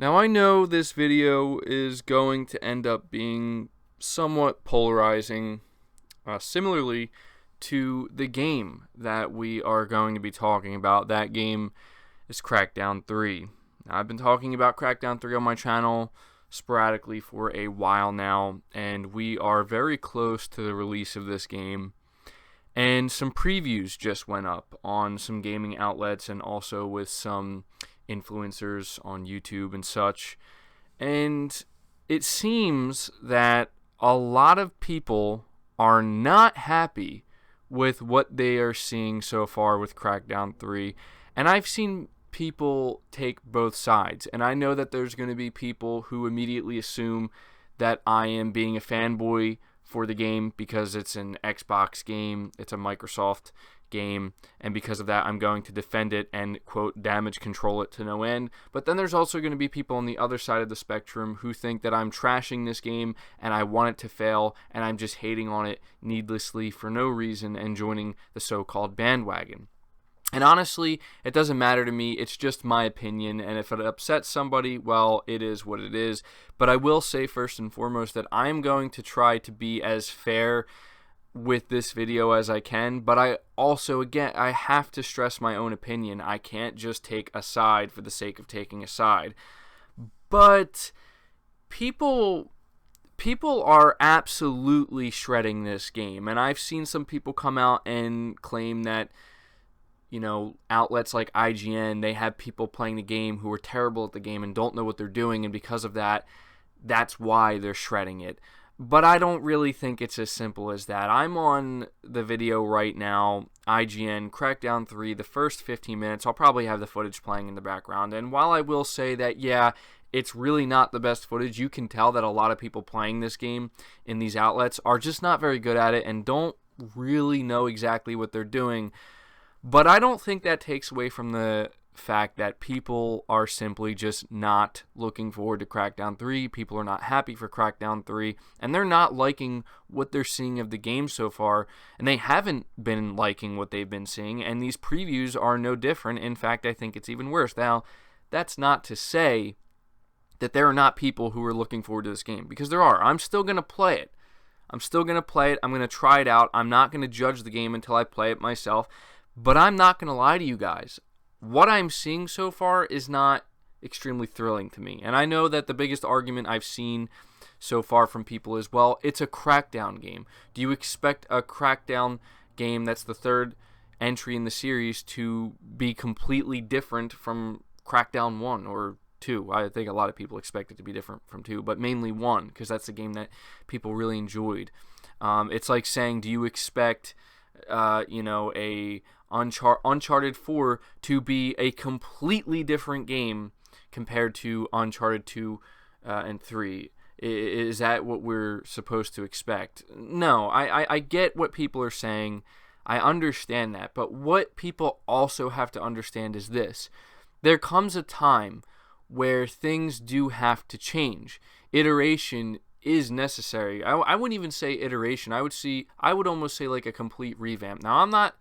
Now I know this video is going to end up being somewhat polarizing, similarly to the game that we are going to be talking about. That game is Crackdown 3. Now, I've been talking about Crackdown 3 on my channel sporadically for a while now, and we are very close to the release of this game. And some previews just went up on some gaming outlets and also with some influencers on YouTube and such. And it seems that a lot of people are not happy with what they are seeing so far with Crackdown 3. And I've seen people take both sides. And I know that there's going to be people who immediately assume that I am being a fanboy for the game because it's an Xbox game, it's a Microsoft game, and because of that I'm going to defend it and, quote, damage control it to no end. But then there's also going to be people on the other side of the spectrum who think that I'm trashing this game and I want it to fail and I'm just hating on it needlessly for no reason and joining the so-called bandwagon. And honestly, it doesn't matter to me. It's just my opinion, and if it upsets somebody, well, it is what it is. But I will say first and foremost that I'm going to try to be as fair with this video as I can, but I also, again, I have to stress my own opinion. I can't just take a side for the sake of taking a side. But people are absolutely shredding this game, and I've seen some people come out and claim that, you know, outlets like IGN, they have people playing the game who are terrible at the game and don't know what they're doing, and because of that, that's why they're shredding it. But I don't really think it's as simple as that. I'm on the video right now, IGN, Crackdown 3, the first 15 minutes. I'll probably have the footage playing in the background, and while I will say that, yeah, it's really not the best footage, you can tell that a lot of people playing this game in these outlets are just not very good at it and don't really know exactly what they're doing. But I don't think that takes away from the fact that people are simply just not looking forward to Crackdown 3. People are not happy for Crackdown 3, and they're not liking what they're seeing of the game so far, and they haven't been liking what they've been seeing, and these previews are no different. In fact, I think it's even worse. Now, that's not to say that there are not people who are looking forward to this game, because there are. I'm still going to play it. I'm going to try it out. I'm not going to judge the game until I play it myself. But I'm not going to lie to you guys. What I'm seeing so far is not extremely thrilling to me. And I know that the biggest argument I've seen so far from people is, well, it's a Crackdown game. Do you expect a Crackdown game that's the third entry in the series to be completely different from Crackdown 1 or 2? I think a lot of people expect it to be different from 2, but mainly 1, because that's the game that people really enjoyed. It's like saying, do you expect a Uncharted 4 to be a completely different game compared to Uncharted 2 and 3? Is that what we're supposed to expect? No, I get what people are saying. I understand that. But what people also have to understand is this. There comes a time where things do have to change. Iteration is necessary. I wouldn't even say iteration. I would almost say like a complete revamp. Now, I'm not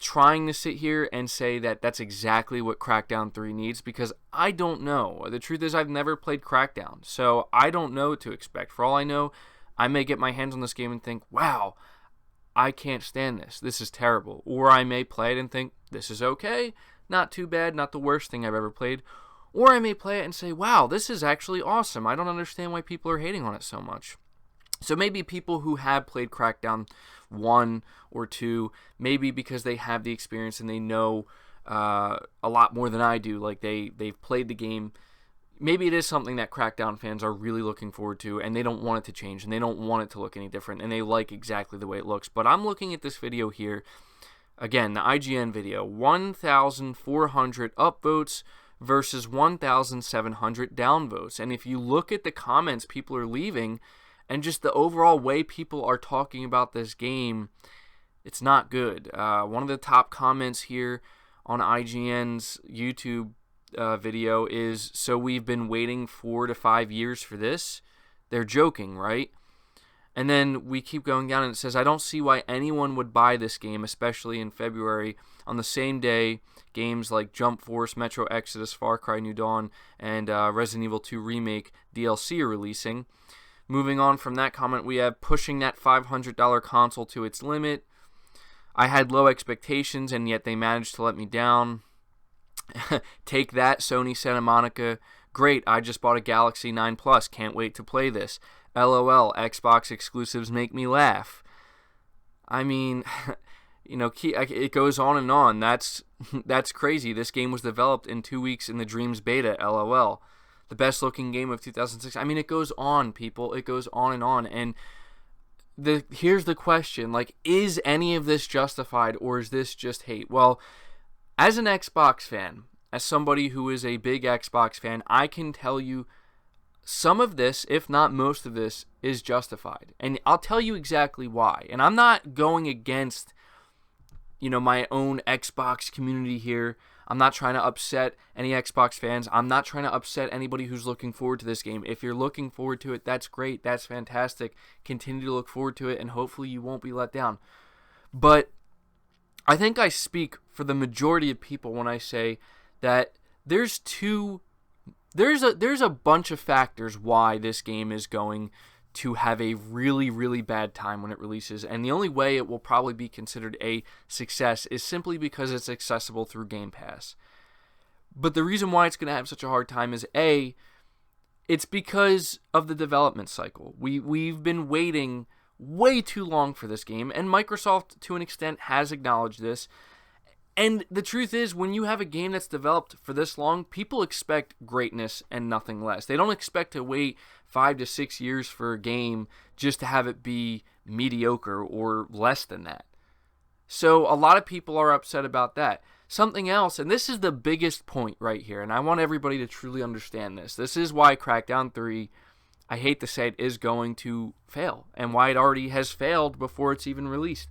trying to sit here and say that that's exactly what Crackdown 3 needs, because I don't know. The truth is, I've never played Crackdown, so I don't know what to expect. For all I know, I may get my hands on this game and think, wow, I can't stand this. This is terrible. Or I may play it and think, this is okay, not too bad, not the worst thing I've ever played. Or I may play it and say, wow, this is actually awesome. I don't understand why people are hating on it so much. So maybe people who have played Crackdown 1 or 2, maybe because they have the experience and they know a lot more than I do, like they've played the game, maybe it is something that Crackdown fans are really looking forward to, and they don't want it to change, and they don't want it to look any different, and they like exactly the way it looks. But I'm looking at this video here, again, the IGN video, 1,400 upvotes versus 1,700 downvotes. And if you look at the comments people are leaving and just the overall way people are talking about this game, it's not good. One of the top comments here on IGN's YouTube video is, so we've been waiting 4 to 5 years for this? They're joking, right? And then we keep going down and it says, I don't see why anyone would buy this game, especially in February. on the same day games like Jump Force, Metro Exodus, Far Cry New Dawn, and Resident Evil 2 Remake DLC are releasing. Moving on from that comment, we have pushing that $500 console to its limit. I had low expectations, and yet they managed to let me down. Take that, Sony Santa Monica. Great, I just bought a Galaxy 9 Plus. Can't wait to play this. LOL, Xbox exclusives make me laugh. I mean, it goes on and on. That's crazy. This game was developed in 2 weeks in the Dreams beta. LOL. The best looking game of 2006. I mean, it goes on, people. It goes on and on. And here's the question. Like, is any of this justified, or is this just hate? Well, as an Xbox fan, as somebody who is a big Xbox fan, I can tell you some of this, if not most of this, is justified. And I'll tell you exactly why. And I'm not going against, my own Xbox community here. I'm not trying to upset any Xbox fans. I'm not trying to upset anybody who's looking forward to this game. If you're looking forward to it, that's great. That's fantastic. Continue to look forward to it, and hopefully you won't be let down. But I think I speak for the majority of people when I say that there's a bunch of factors why this game is going to have a really, really bad time when it releases, and the only way it will probably be considered a success is simply because it's accessible through Game Pass. But the reason why it's going to have such a hard time is it's because of the development cycle. We've been waiting way too long for this game, and Microsoft to an extent has acknowledged this. And the truth is, when you have a game that's developed for this long, people expect greatness and nothing less. They don't expect to wait 5 to 6 years for a game just to have it be mediocre or less than that. So a lot of people are upset about that. Something else, and this is the biggest point right here, and I want everybody to truly understand this. This is why Crackdown 3, I hate to say it, is going to fail, and why it already has failed before it's even released.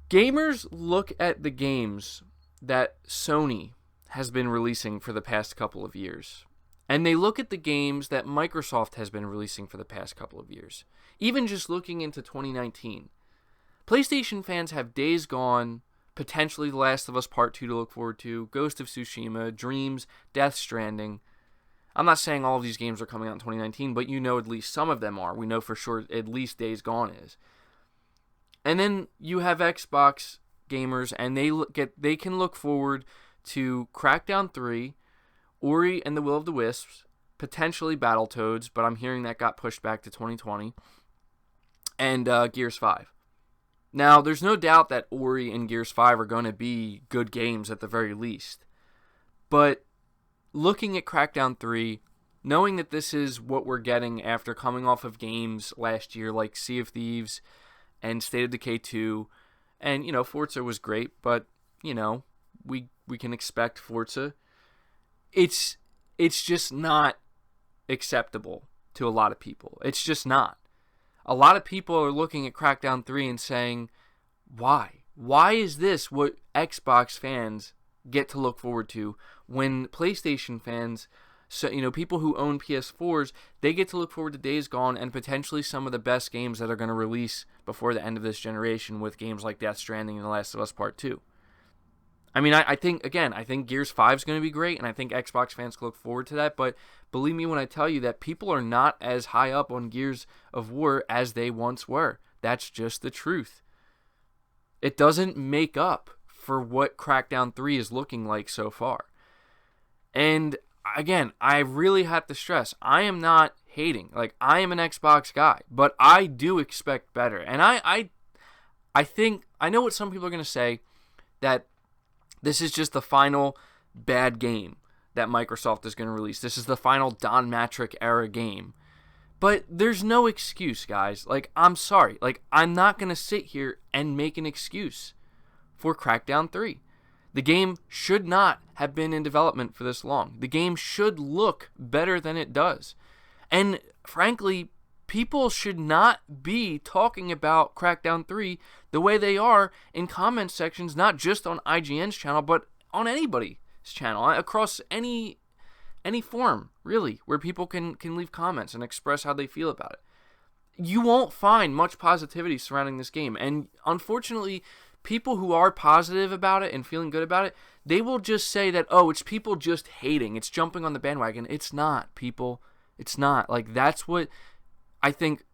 Gamers look at the games that Sony has been releasing for the past couple of years, and they look at the games that Microsoft has been releasing for the past couple of years. Even just looking into 2019, PlayStation fans have Days Gone, potentially The Last of Us Part 2 to look forward to, Ghost of Tsushima, Dreams, Death Stranding. I'm not saying all of these games are coming out in 2019, but at least some of them are. We know for sure at least Days Gone is. And then you have Xbox gamers, and they can look forward to Crackdown 3, Ori and the Will of the Wisps, potentially Battletoads, but I'm hearing that got pushed back to 2020, and Gears 5. Now, there's no doubt that Ori and Gears 5 are going to be good games at the very least. But looking at Crackdown 3, knowing that this is what we're getting after coming off of games last year like Sea of Thieves and State of Decay 2, and, Forza was great, but, we can expect Forza. It's just not acceptable to a lot of people. It's just not. A lot of people are looking at Crackdown 3 and saying, why? Why is this what Xbox fans get to look forward to when PlayStation fans, so people who own PS4s, they get to look forward to Days Gone and potentially some of the best games that are going to release before the end of this generation with games like Death Stranding and The Last of Us Part 2. I mean, I think Gears 5 is going to be great, and I think Xbox fans can look forward to that, but believe me when I tell you that people are not as high up on Gears of War as they once were. That's just the truth. It doesn't make up for what Crackdown 3 is looking like so far. And again, I really have to stress, I am not hating. Like, I am an Xbox guy, but I do expect better. And I think, I know what some people are going to say, that this is just the final bad game that Microsoft is going to release. This is the final Don Matrick era game. But there's no excuse, guys. Like, I'm sorry. Like, I'm not going to sit here and make an excuse for Crackdown 3. The game should not have been in development for this long. The game should look better than it does. And frankly, people should not be talking about Crackdown 3 the way they are in comment sections, not just on IGN's channel, but on anybody's channel, across any forum, really, where people can leave comments and express how they feel about it. You won't find much positivity surrounding this game, and unfortunately, people who are positive about it and feeling good about it, they will just say that, oh, it's people just hating. It's jumping on the bandwagon. It's not, people. It's not. Like, that's what I think,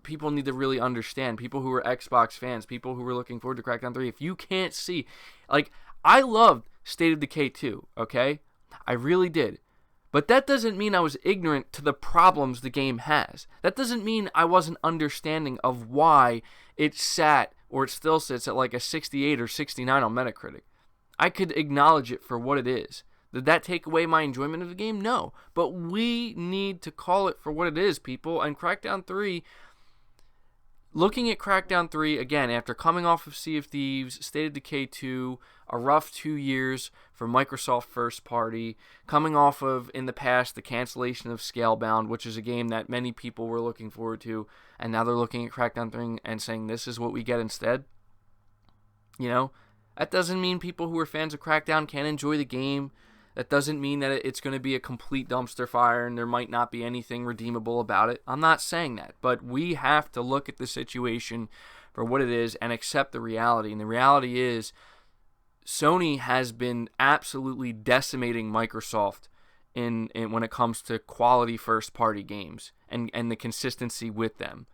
people need to really understand. People who are Xbox fans, people who were looking forward to Crackdown 3, if you can't see, like, I loved State of Decay 2, okay? I really did. But that doesn't mean I was ignorant to the problems the game has. That doesn't mean I wasn't understanding of why it sat, or it still sits at like a 68 or 69 on Metacritic. I could acknowledge it for what it is. Did that take away my enjoyment of the game? No. But we need to call it for what it is, people. And Crackdown 3, looking at Crackdown 3, again, after coming off of Sea of Thieves, State of Decay 2, a rough 2 years for Microsoft first party, coming off of, in the past, the cancellation of Scalebound, which is a game that many people were looking forward to, and now they're looking at Crackdown 3 and saying, this is what we get instead. You know, that doesn't mean people who are fans of Crackdown can't enjoy the game. That doesn't mean that it's going to be a complete dumpster fire and there might not be anything redeemable about it. I'm not saying that, but we have to look at the situation for what it is and accept the reality. And the reality is, Sony has been absolutely decimating Microsoft in when it comes to quality first-party games and the consistency with them.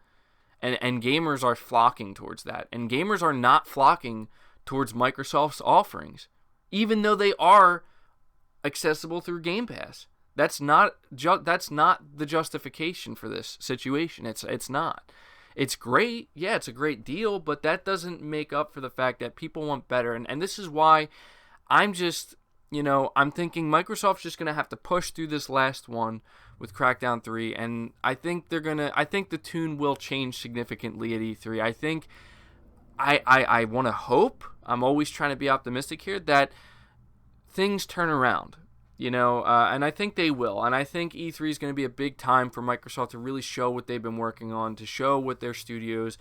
And gamers are flocking towards that. And gamers are not flocking towards Microsoft's offerings, even though they are accessible through Game Pass. That's not the justification for this situation. It's not. It's great. Yeah, it's a great deal, but that doesn't make up for the fact that people want better. And this is why I'm just, I'm thinking Microsoft's just going to have to push through this last one with Crackdown 3, and I think the tune will change significantly at E3. I think I want to hope, I'm always trying to be optimistic here, that things turn around, and I think they will. And I think E3 is going to be a big time for Microsoft to really show what they've been working on, to show what their studios,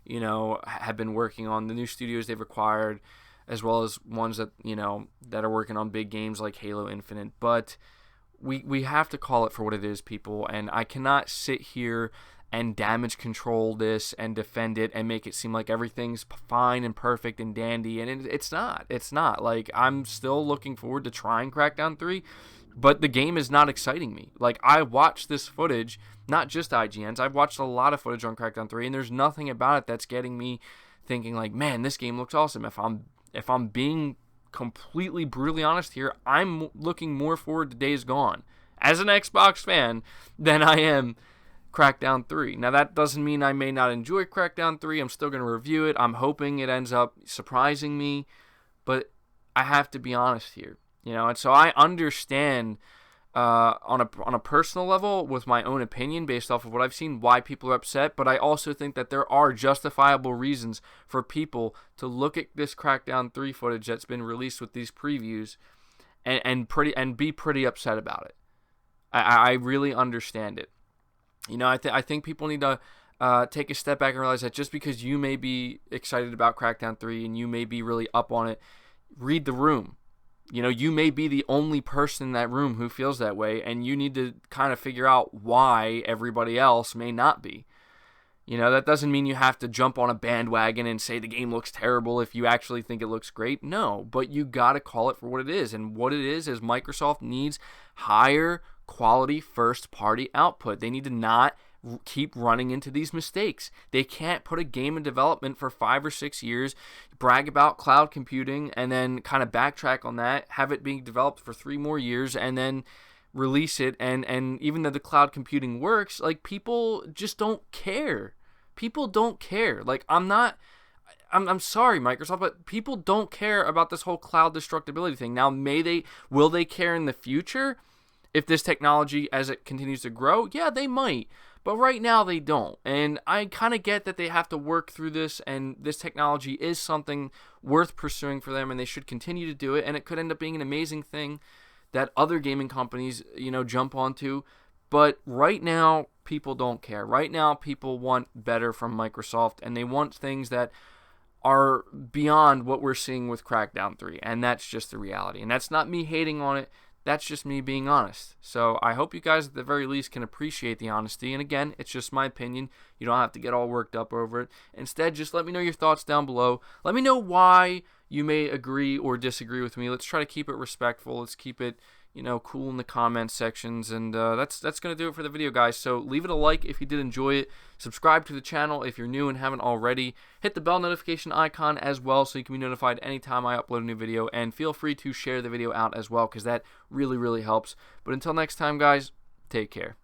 have been working on, the new studios they've acquired, as well as ones that, that are working on big games like Halo Infinite. But we have to call it for what it is, people, and I cannot sit here and damage control this and defend it and make it seem like everything's fine and perfect and dandy, and it's not. Like, I'm still looking forward to trying Crackdown 3, but the game is not exciting me. Like, I watched this footage, not just IGN's, I've watched a lot of footage on Crackdown 3, and there's nothing about it that's getting me thinking like, man, this game looks awesome. If I'm being completely brutally honest here, I'm looking more forward to Days Gone as an Xbox fan than I am Crackdown 3. Now, that doesn't mean I may not enjoy Crackdown 3. I'm still going to review it. I'm hoping it ends up surprising me, but I have to be honest here, and so I understand on a personal level, with my own opinion based off of what I've seen, why people are upset, but I also think that there are justifiable reasons for people to look at this Crackdown 3 footage that's been released with these previews and be pretty upset about it. I really understand it. I think people need to take a step back and realize that just because you may be excited about Crackdown 3 and you may be really up on it, read the room. You may be the only person in that room who feels that way, and you need to kind of figure out why everybody else may not be. That doesn't mean you have to jump on a bandwagon and say the game looks terrible if you actually think it looks great. No, but you got to call it for what it is, and what it is Microsoft needs higher quality first-party output. They need to not keep running into these mistakes. They can't put a game in development for 5 or 6 years, brag about cloud computing, and then kind of backtrack on that, have it being developed for 3 more years, and then release it. And even though the cloud computing works, like, people just don't care. People don't care. Like, I'm sorry, Microsoft, but people don't care about this whole cloud destructibility thing. Now, will they care in the future? If this technology, as it continues to grow, yeah, they might. But right now, they don't. And I kind of get that they have to work through this, and this technology is something worth pursuing for them, and they should continue to do it, and it could end up being an amazing thing that other gaming companies, jump onto. But right now, people don't care. Right now, people want better from Microsoft, and they want things that are beyond what we're seeing with Crackdown 3, and that's just the reality. And that's not me hating on it. that's just me being honest. So I hope you guys at the very least can appreciate the honesty. And again, it's just my opinion. You don't have to get all worked up over it. Instead, just let me know your thoughts down below. Let me know why you may agree or disagree with me. Let's try to keep it respectful. Let's keep it, cool in the comment sections. And that's going to do it for the video, guys. So leave it a like if you did enjoy it. Subscribe to the channel if you're new and haven't already. Hit the bell notification icon as well so you can be notified anytime I upload a new video. And feel free to share the video out as well because that really, really helps. But until next time, guys, take care.